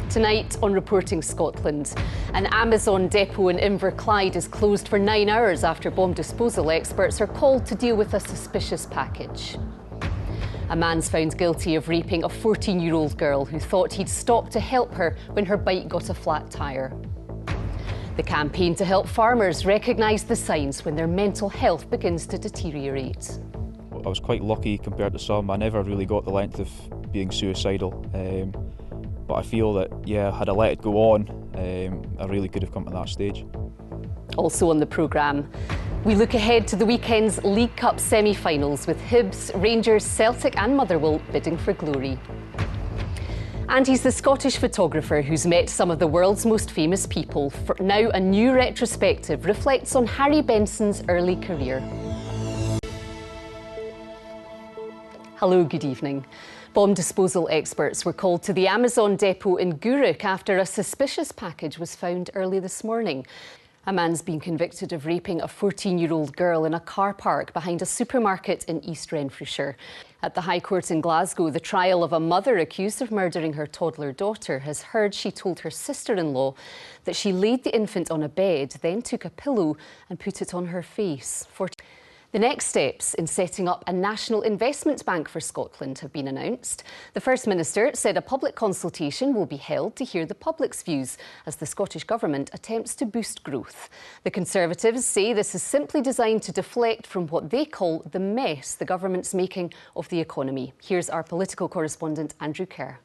Tonight on Reporting Scotland, an Amazon depot in Inverclyde is closed for 9 hours after bomb disposal experts are called to deal with a suspicious package. A man's found guilty of raping a 14-year-old girl who thought he'd stopped to help her when her bike got a flat tyre. The campaign to help farmers recognise the signs when their mental health begins to deteriorate. I was quite lucky compared to some. I never really got the length of being suicidal. But I feel that, had I let it go on, I really could have come to that stage. Also on the programme, we look ahead to the weekend's League Cup semi-finals with Hibs, Rangers, Celtic and Motherwell bidding for glory. And he's the Scottish photographer who's met some of the world's most famous people. For now, a new retrospective reflects on Harry Benson's early career. Hello, good evening. Bomb disposal experts were called to the Amazon depot in Gourock after a suspicious package was found early this morning. A man's been convicted of raping a 14-year-old girl in a car park behind a supermarket in East Renfrewshire. At the High Court in Glasgow, the trial of a mother accused of murdering her toddler daughter has heard she told her sister-in-law that she laid the infant on a bed, then took a pillow and put it on her face. The next steps in setting up a national investment bank for Scotland have been announced. The First Minister said a public consultation will be held to hear the public's views as the Scottish Government attempts to boost growth. The Conservatives say this is simply designed to deflect from what they call the mess the government's making of the economy. Here's our political correspondent Andrew Kerr.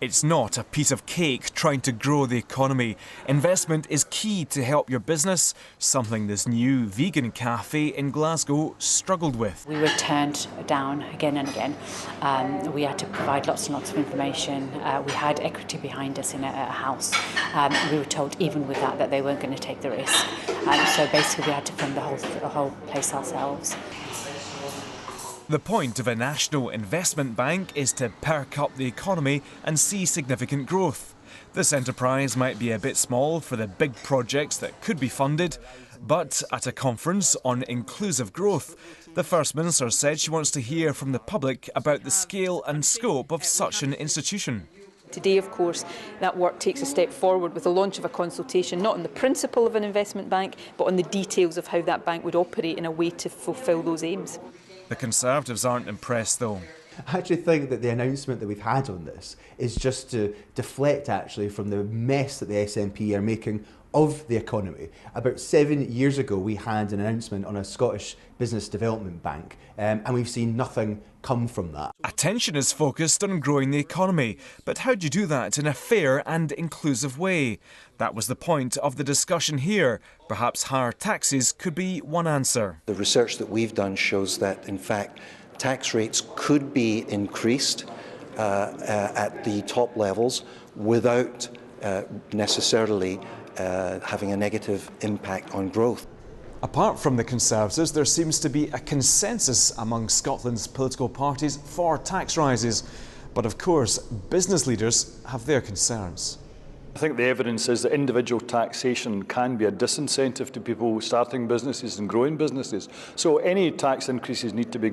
It's not a piece of cake trying to grow the economy. Investment is key to help your business, something this new vegan cafe in Glasgow struggled with. We were turned down again and again. We had to provide lots and lots of information. We had equity behind us in a house. We were told even with that they weren't going to take the risk. So basically we had to fund the whole place ourselves. The point of a national investment bank is to perk up the economy and see significant growth. This enterprise might be a bit small for the big projects that could be funded, but at a conference on inclusive growth, the First Minister said she wants to hear from the public about the scale and scope of such an institution. Today, of course, that work takes a step forward with the launch of a consultation, not on the principle of an investment bank, but on the details of how that bank would operate in a way to fulfil those aims. The Conservatives aren't impressed, though. I actually think that the announcement that we've had on this is just to deflect actually from the mess that the SNP are making of the economy. About 7 years ago we had an announcement on a Scottish Business Development Bank and we've seen nothing come from that. Attention is focused on growing the economy, but how do you do that in a fair and inclusive way? That was the point of the discussion here. Perhaps higher taxes could be one answer. The research that we've done shows that, in fact, tax rates could be increased at the top levels without necessarily having a negative impact on growth. Apart from the Conservatives, there seems to be a consensus among Scotland's political parties for tax rises. But of course, business leaders have their concerns. I think the evidence is that individual taxation can be a disincentive to people starting businesses and growing businesses. So any tax increases need to be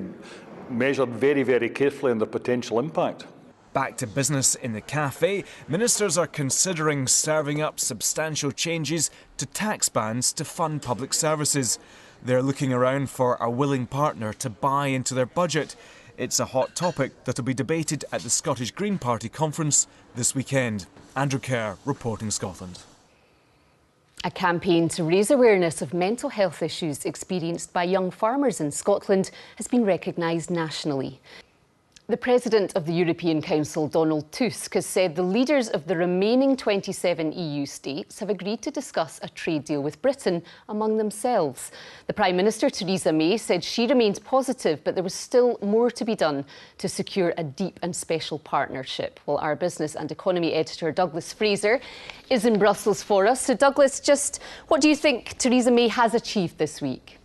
measured very, very carefully on their potential impact. Back to business in the cafe, ministers are considering serving up substantial changes to tax bands to fund public services. They're looking around for a willing partner to buy into their budget. It's a hot topic that will be debated at the Scottish Green Party conference this weekend. Andrew Kerr, Reporting Scotland. A campaign to raise awareness of mental health issues experienced by young farmers in Scotland has been recognised nationally. The President of the European Council, Donald Tusk, has said the leaders of the remaining 27 EU states have agreed to discuss a trade deal with Britain among themselves. The Prime Minister, Theresa May, said she remains positive, but there was still more to be done to secure a deep and special partnership. Well, our business and economy editor, Douglas Fraser, is in Brussels for us. So, Douglas, just what do you think Theresa May has achieved this week?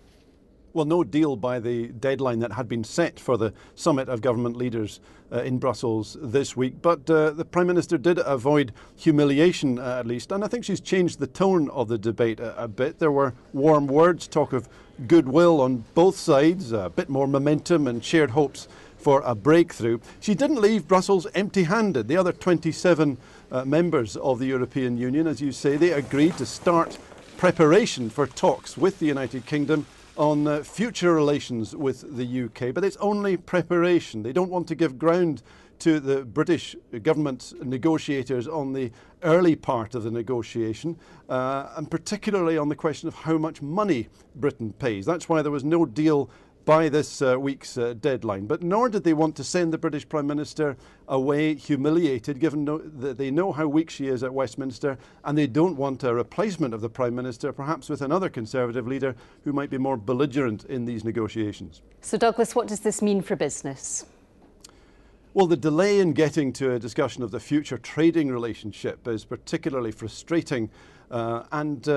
Well, no deal by the deadline that had been set for the summit of government leaders in Brussels this week. But the Prime Minister did avoid humiliation, at least. And I think she's changed the tone of the debate a bit. There were warm words, talk of goodwill on both sides, a bit more momentum and shared hopes for a breakthrough. She didn't leave Brussels empty-handed. The other 27 members of the European Union, as you say, they agreed to start preparation for talks with the United Kingdom on future relations with the UK. But it's only preparation. They don't want to give ground to the British government negotiators on the early part of the negotiation, and particularly on the question of how much money Britain pays. That's why there was no deal by this week's deadline. But nor did they want to send the British Prime Minister away humiliated, given that they know how weak she is at Westminster, and they don't want a replacement of the Prime Minister, perhaps with another Conservative leader who might be more belligerent in these negotiations. So Douglas, what does this mean for business? Well, the delay in getting to a discussion of the future trading relationship is particularly frustrating, and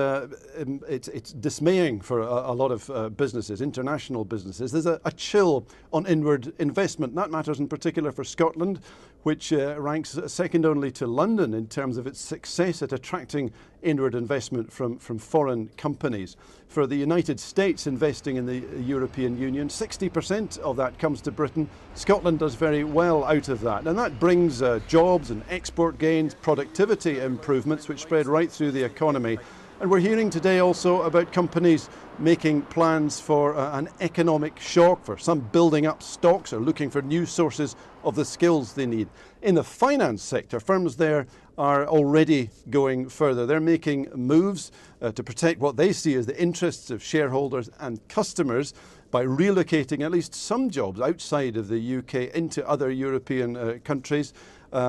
it's dismaying for a lot of businesses, international businesses. There's a chill on inward investment. That matters in particular for Scotland, which ranks second only to London in terms of its success at attracting inward investment from foreign companies. For the United States investing in the European Union, 60% of that comes to Britain. Scotland does very well out of that, and that brings jobs and export gains, productivity improvements which spread right through the economy. And we're hearing today also about companies making plans for an economic shock, for some building up stocks or looking for new sources of the skills they need. In the finance sector, firms there are already going further. They're making moves to protect what they see as the interests of shareholders and customers by relocating at least some jobs outside of the UK into other European countries,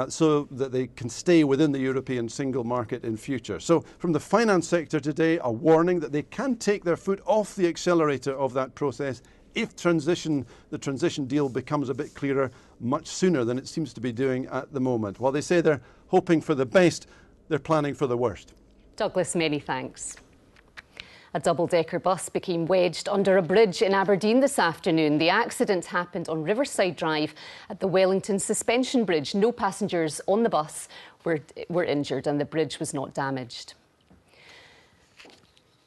so that they can stay within the European single market in future. So from the finance sector today, a warning that they can take their foot off the accelerator of that process if the transition deal becomes a bit clearer much sooner than it seems to be doing at the moment. While they say they're hoping for the best, they're planning for the worst. Douglas, many thanks. A double-decker bus became wedged under a bridge in Aberdeen this afternoon. The accident happened on Riverside Drive at the Wellington Suspension Bridge. No passengers on the bus were injured and the bridge was not damaged.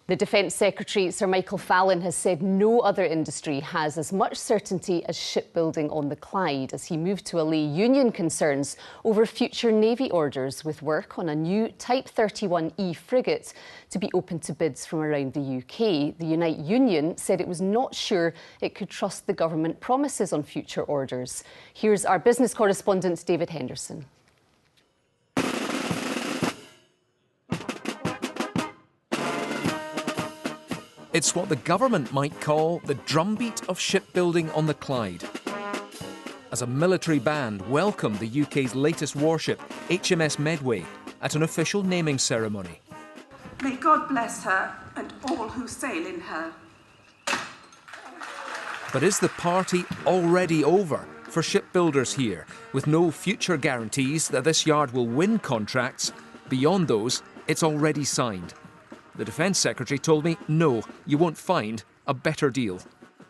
The Defence Secretary, Sir Michael Fallon, has said no other industry has as much certainty as shipbuilding on the Clyde as he moved to allay union concerns over future Navy orders, with work on a new Type 31E frigate to be open to bids from around the UK. The Unite Union said it was not sure it could trust the government promises on future orders. Here's our business correspondent, David Henderson. It's what the government might call the drumbeat of shipbuilding on the Clyde, as a military band welcomed the UK's latest warship, HMS Medway, at an official naming ceremony. May God bless her and all who sail in her. But is the party already over for shipbuilders here, with no future guarantees that this yard will win contracts? Beyond those, it's already signed. The Defence Secretary told me, no, you won't find a better deal.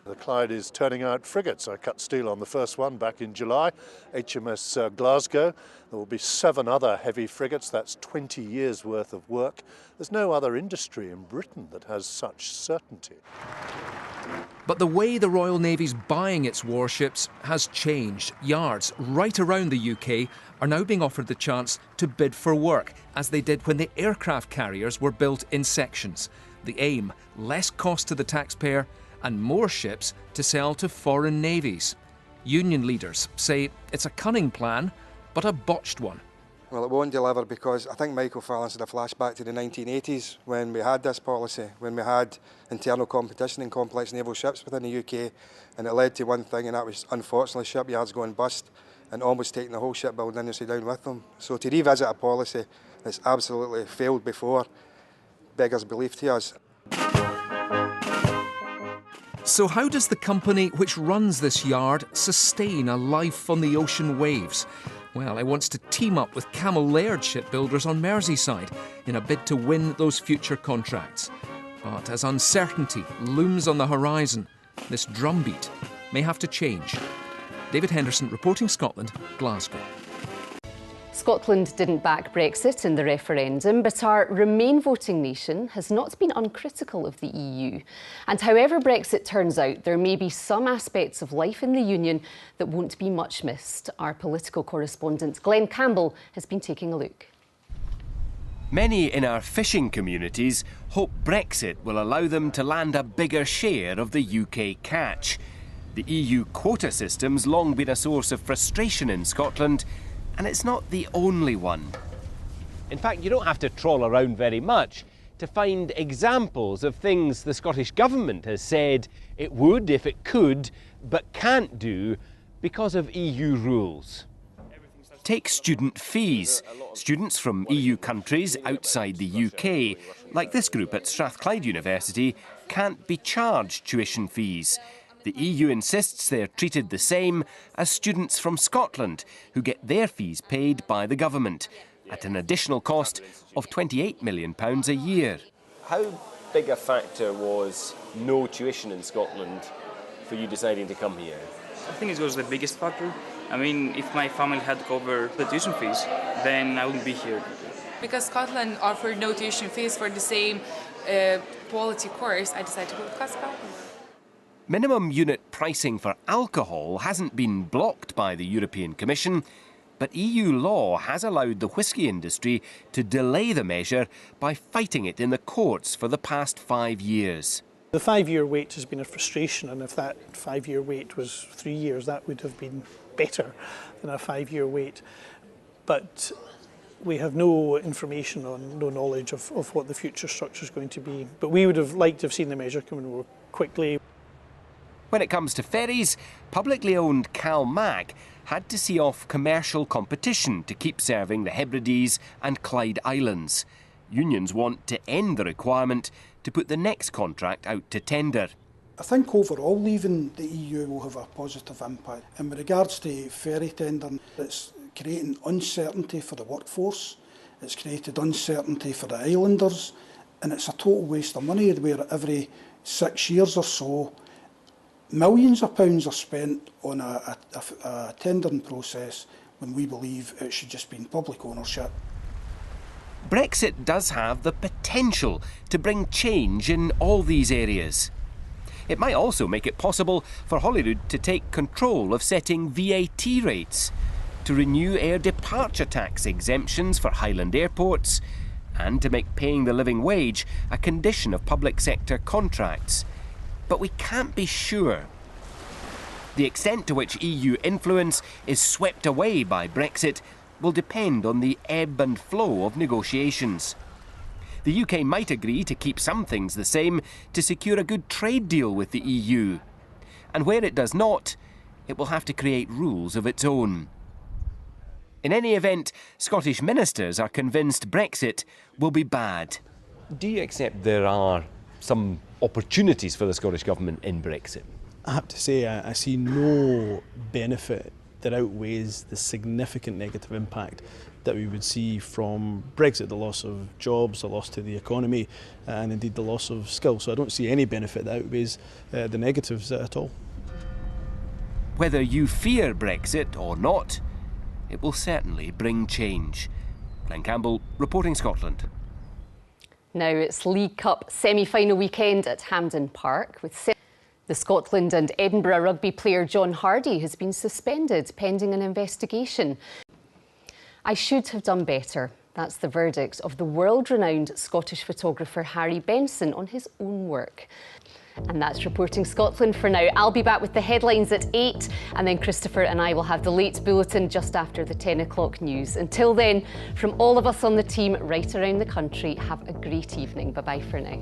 The Clyde is turning out frigates. I cut steel on the first one back in July, HMS Glasgow. There will be 7 other heavy frigates. That's 20 years' worth of work. There's no other industry in Britain that has such certainty. But the way the Royal Navy's buying its warships has changed. Yards right around the UK are now being offered the chance to bid for work, as they did when the aircraft carriers were built in sections. The aim, less cost to the taxpayer and more ships to sell to foreign navies. Union leaders say it's a cunning plan, but a botched one. Well, it won't deliver because I think Michael Fallon's had a flashback to the 1980s when we had this policy, when we had internal competition in complex naval ships within the UK, and it led to one thing, and that was unfortunately shipyards going bust and almost taking the whole shipbuilding industry down with them. So to revisit a policy that's absolutely failed before beggars belief to us. So how does the company which runs this yard sustain a life on the ocean waves? Well, it wants to team up with Camel Laird shipbuilders on Merseyside in a bid to win those future contracts. But as uncertainty looms on the horizon, this drumbeat may have to change. David Henderson, reporting Scotland, Glasgow. Scotland didn't back Brexit in the referendum, but our Remain voting nation has not been uncritical of the EU. And however Brexit turns out, there may be some aspects of life in the Union that won't be much missed. Our political correspondent Glenn Campbell has been taking a look. Many in our fishing communities hope Brexit will allow them to land a bigger share of the UK catch. The EU quota system's long been a source of frustration in Scotland, and it's not the only one. In fact, you don't have to trawl around very much to find examples of things the Scottish Government has said it would if it could, but can't do because of EU rules. Take student fees. Students from EU countries outside the UK, like this group at Strathclyde University, can't be charged tuition fees. The EU insists they're treated the same as students from Scotland, who get their fees paid by the government, at an additional cost of £28 million a year. How big a factor was no tuition in Scotland for you deciding to come here? I think it was the biggest factor. I mean, if my family had to cover the tuition fees, then I wouldn't be here. Because Scotland offered no tuition fees for the same quality course, I decided to go to Scotland. Minimum unit pricing for alcohol hasn't been blocked by the European Commission, but EU law has allowed the whisky industry to delay the measure by fighting it in the courts for the past 5 years. The 5-year wait has been a frustration, and if that 5-year wait was 3 years, that would have been better than a 5-year wait. But we have no information on, no knowledge of what the future structure is going to be. But we would have liked to have seen the measure come in more quickly. When it comes to ferries, publicly owned CalMac had to see off commercial competition to keep serving the Hebrides and Clyde Islands. Unions want to end the requirement to put the next contract out to tender. I think overall leaving the EU will have a positive impact. And with regards to ferry tendering, it's creating uncertainty for the workforce, it's created uncertainty for the islanders, and it's a total waste of money where every 6 years or so millions of pounds are spent on a tendering process when we believe it should just be in public ownership. Brexit does have the potential to bring change in all these areas. It might also make it possible for Holyrood to take control of setting VAT rates, to renew air departure tax exemptions for Highland airports, and to make paying the living wage a condition of public sector contracts. But we can't be sure. The extent to which EU influence is swept away by Brexit will depend on the ebb and flow of negotiations. The UK might agree to keep some things the same to secure a good trade deal with the EU. And where it does not, it will have to create rules of its own. In any event, Scottish ministers are convinced Brexit will be bad. Do you accept there are some opportunities for the Scottish Government in Brexit? I have to say I see no benefit that outweighs the significant negative impact that we would see from Brexit, the loss of jobs, the loss to the economy, and indeed the loss of skills. So I don't see any benefit that outweighs the negatives at all. Whether you fear Brexit or not, it will certainly bring change. Glenn Campbell, reporting Scotland. Now it's League Cup semi-final weekend at Hampden Park with the Scotland and Edinburgh rugby player John Hardy has been suspended pending an investigation. I should have done better. That's the verdict of the world-renowned Scottish photographer Harry Benson on his own work. And that's Reporting Scotland for now. I'll be back with the headlines at 8, and then Christopher and I will have the late bulletin just after the 10 o'clock news. Until then, from all of us on the team right around the country, have a great evening. Bye-bye for now.